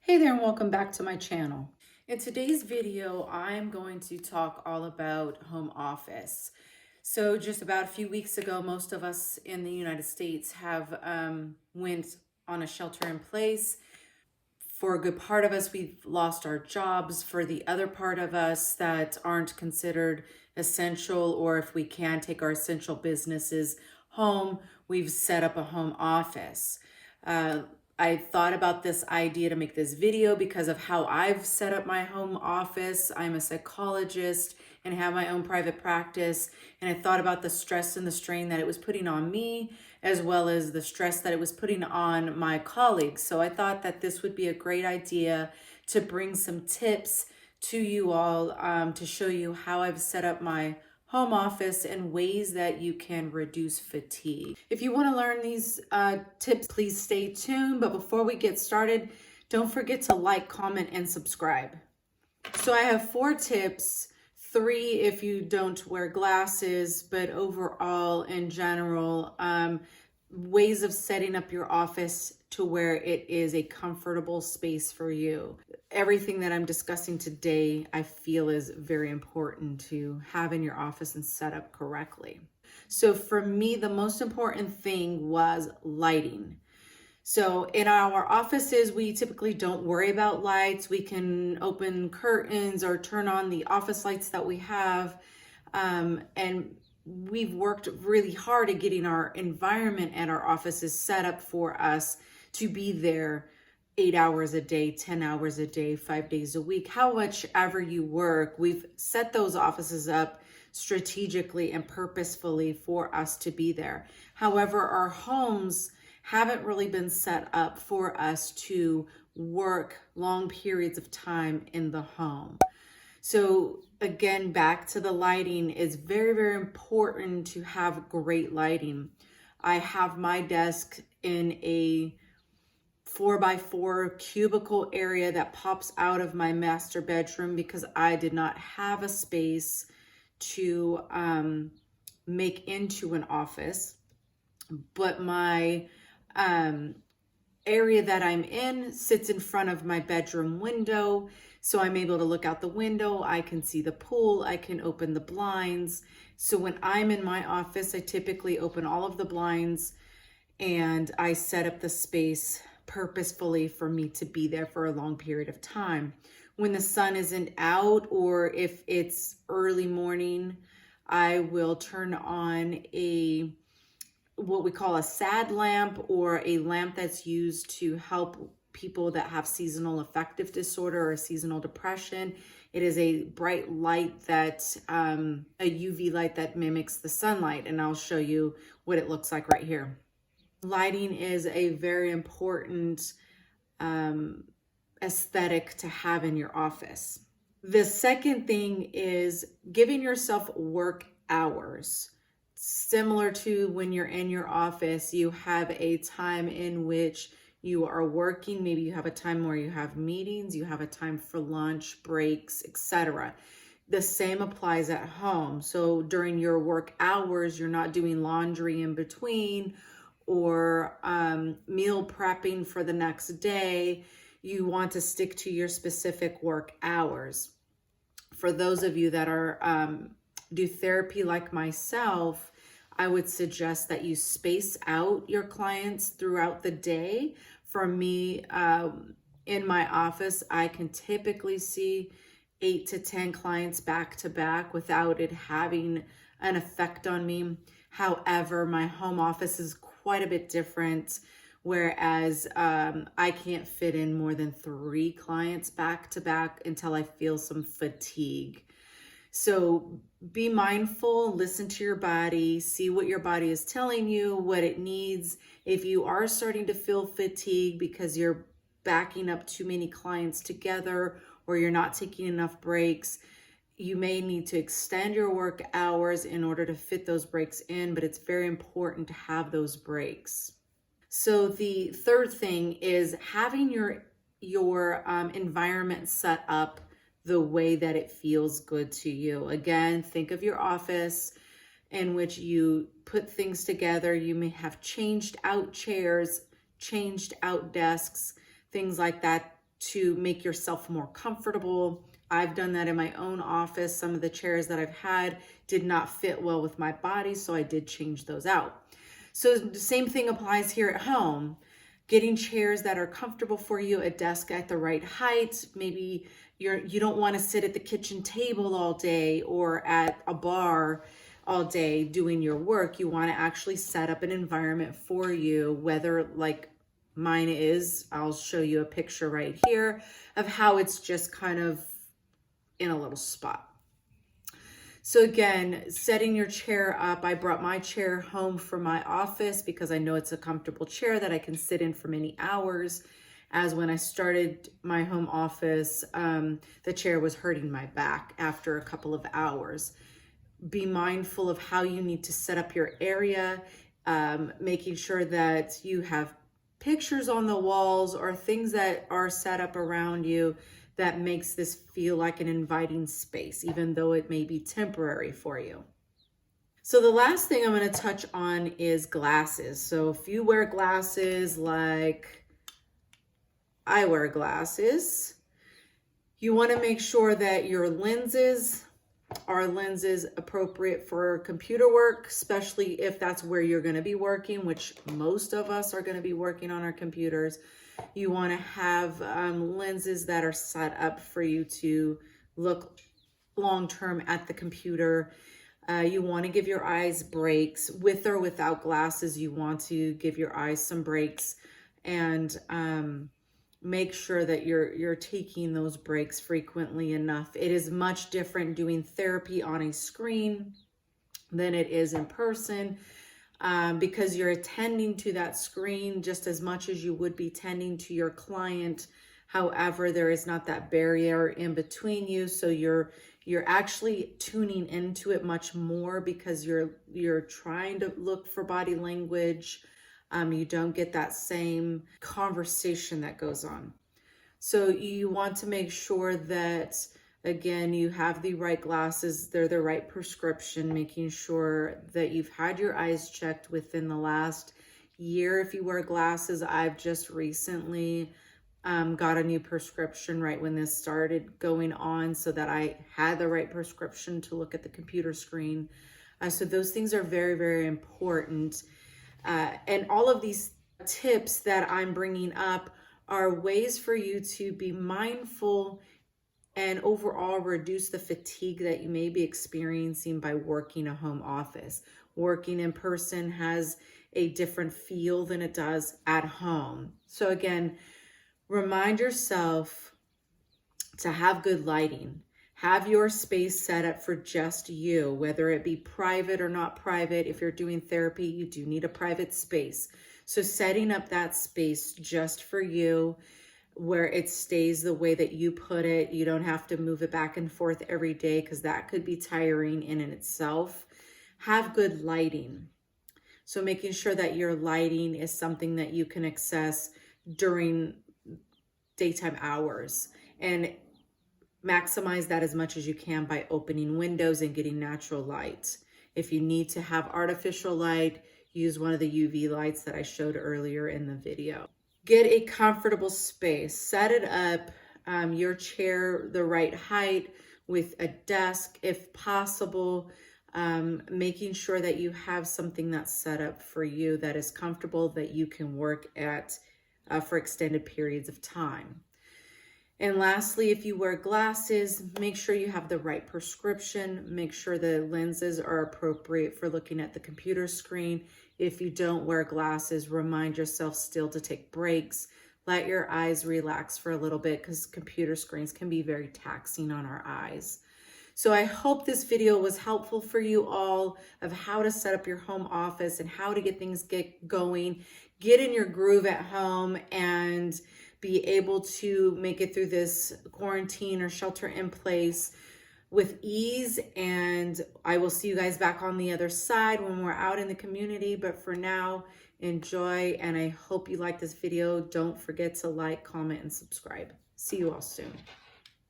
Hey there and welcome back to my channel. In today's video, I'm going to talk all about home office. So just about a few weeks ago, most of us in the United States have went on a shelter in place. For a good part of us, we've lost our jobs. For the other part of us that aren't considered essential, or if we can take our essential businesses home, we've set up a home office. Uh, I thought about this idea to make this video because of how I've set up my home office. I'm a psychologist and have my own private practice. And I thought about the stress and the strain that it was putting on me, as well as the stress that it was putting on my colleagues. So I thought that this would be a great idea to bring some tips to you all to show you how I've set up my home office and ways that you can reduce fatigue. If you want to learn these tips, please stay tuned. But before we get started, don't forget to like, comment, and subscribe. So I have 4 tips, 3 if you don't wear glasses, but overall in general, ways of setting up your office to where it is a comfortable space for you. Everything that I'm discussing today, I feel is very important to have in your office and set up correctly. So for me, the most important thing was lighting. So in our offices, we typically don't worry about lights. We can open curtains or turn on the office lights that we have. And we've worked really hard at getting our environment at our offices set up for us to be there 8 hours a day, 10 hours a day, 5 days a week, how much ever you work. We've set those offices up strategically and purposefully for us to be there. However, our homes haven't really been set up for us to work long periods of time in the home. So again, back to the lighting, it's very, very important to have great lighting. I have my desk in a 4x4 cubicle area that pops out of my master bedroom because I did not have a space to make into an office. But my area that I'm in sits in front of my bedroom window. So I'm able to look out the window. I can see the pool. I can open the blinds. So when I'm in my office, I typically open all of the blinds and I set up the space purposefully for me to be there for a long period of time. When the sun isn't out or if it's early morning, I will turn on what we call a SAD lamp, or a lamp that's used to help people that have seasonal affective disorder or seasonal depression. It is a bright light that, a UV light that mimics the sunlight, and I'll show you what it looks like right here. Lighting is a very important aesthetic to have in your office. The second thing is giving yourself work hours. Similar to when you're in your office, you have a time in which you are working. Maybe you have a time where you have meetings, you have a time for lunch, breaks, etc. The same applies at home. So during your work hours, you're not doing laundry in between or meal prepping for the next day. You want to stick to your specific work hours. For those of you that are do therapy like myself, I would suggest that you space out your clients throughout the day. For me, in my office, I can typically see 8 to 10 clients back to back without it having an effect on me. However, my home office is quite a bit different, whereas I can't fit in more than 3 clients back to back until I feel some fatigue. So be mindful, listen to your body, see what your body is telling you, what it needs. If you are starting to feel fatigue because you're backing up too many clients together or you're not taking enough breaks, you may need to extend your work hours in order to fit those breaks in, but it's very important to have those breaks. So the third thing is having your environment set up the way that it feels good to you. Again, think of your office in which you put things together. You may have changed out chairs, changed out desks, things like that. to make yourself more comfortable. I've done that in my own office. Some of the chairs that I've had did not fit well with my body, so I did change those out. So the same thing applies here at home. Getting chairs that are comfortable for you, a desk at the right height. Maybe you don't want to sit at the kitchen table all day or at a bar all day doing your work. You want to actually set up an environment for you, whether like mine is. I'll show you a picture right here of how it's just kind of in a little spot. So again, setting your chair up. I brought my chair home from my office because I know it's a comfortable chair that I can sit in for many hours. As when I started my home office, the chair was hurting my back after a couple of hours. Be mindful of how you need to set up your area, making sure that you have pictures on the walls or things that are set up around you that makes this feel like an inviting space, even though it may be temporary for you. So the last thing I'm going to touch on is glasses. So if you wear glasses like I wear glasses, you want to make sure that your lenses are lenses appropriate for computer work, especially if that's where you're going to be working, which most of us are going to be working on our computers. You want to have lenses that are set up for you to look long-term at the computer. You want to give your eyes breaks. With or without glasses, you want to give your eyes some breaks and make sure that you're taking those breaks frequently enough. It is much different doing therapy on a screen than it is in person. Because you're attending to that screen just as much as you would be tending to your client. However, there is not that barrier in between you, so you're actually tuning into it much more because you're trying to look for body language. You don't get that same conversation that goes on. So you want to make sure that, again, you have the right glasses, they're the right prescription, making sure that you've had your eyes checked within the last year. If you wear glasses, I've just recently got a new prescription right when this started going on so that I had the right prescription to look at the computer screen. So those things are very, very important. And all of these tips that I'm bringing up are ways for you to be mindful and overall reduce the fatigue that you may be experiencing by working a home office. Working in person has a different feel than it does at home. So again, remind yourself to have good lighting. Have your space set up for just you, whether it be private or not private. If you're doing therapy, you do need a private space. So setting up that space just for you, where it stays the way that you put it. You don't have to move it back and forth every day because that could be tiring in and itself. Have good lighting. So making sure that your lighting is something that you can access during daytime hours, and maximize that as much as you can by opening windows and getting natural light. If you need to have artificial light, use one of the UV lights that I showed earlier in the video. Get a comfortable space. Set it up, your chair the right height with a desk if possible, making sure that you have something that's set up for you that is comfortable, that you can work at for extended periods of time. And lastly, if you wear glasses, make sure you have the right prescription. Make sure the lenses are appropriate for looking at the computer screen. If you don't wear glasses, remind yourself still to take breaks. Let your eyes relax for a little bit because computer screens can be very taxing on our eyes. So I hope this video was helpful for you all of how to set up your home office and how to get things going, get in your groove at home, and be able to make it through this quarantine or shelter in place with ease. And I will see you guys back on the other side when we're out in the community. But for now, enjoy, and I hope you like this video. Don't forget to like, comment, and subscribe. See you all soon.